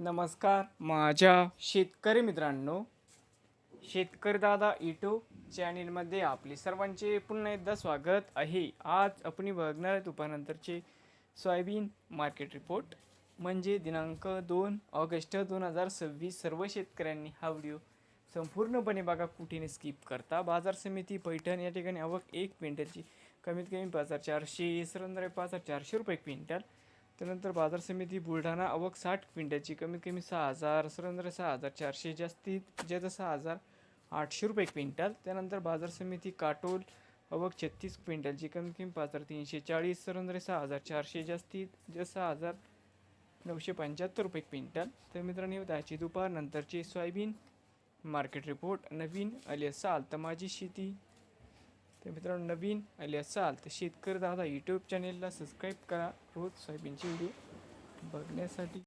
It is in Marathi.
नमस्कार माझ्या शेतकरी मित्रांनो, शेतकरी दादा यूट्यूब चॅनलमध्ये आपले सर्वांचे पुन्हा एकदा स्वागत आहे. आज आपण बघणार आहे तुपानंतरचे सोयाबीन मार्केट रिपोर्ट म्हणजे दिनांक 2 ऑगस्ट 2026. सर्व शेतकऱ्यांनी हा व्हिडिओ संपूर्णपणे बघा, कुठेने स्किप करता. बाजार समिती पैठण या ठिकाणी आवक 1 क्विंटलची कमीत कमी 5400 सरंदारे 5400 रुपये क्विंटल. त्यानंतर बाजार समिती बुलढाणा आवक 60 क्विंटलची कमीत कमी 6000 सरंदारे 6400 जास्तीत जास्त 6800 रुपये क्विंटल. त्यानंतर बाजार समिती काटोल आवक 36 क्विंटलची कमीत कमी 5340 सरंदारे 6400 जास्तीत जास्त 6975 रुपये क्विंटल. तर मित्रांनो, त्याची दुपारनंतरची सोयाबीन मार्केट रिपोर्ट. नवीन आली असाल तर माझी शेती, तर मित्रांनो नवीन आले असाल तर शेतकरी दादा यूट्यूब चॅनेलला सबस्क्राईब करा रोज सोयाबीनचे व्हिडिओ बघण्यासाठी.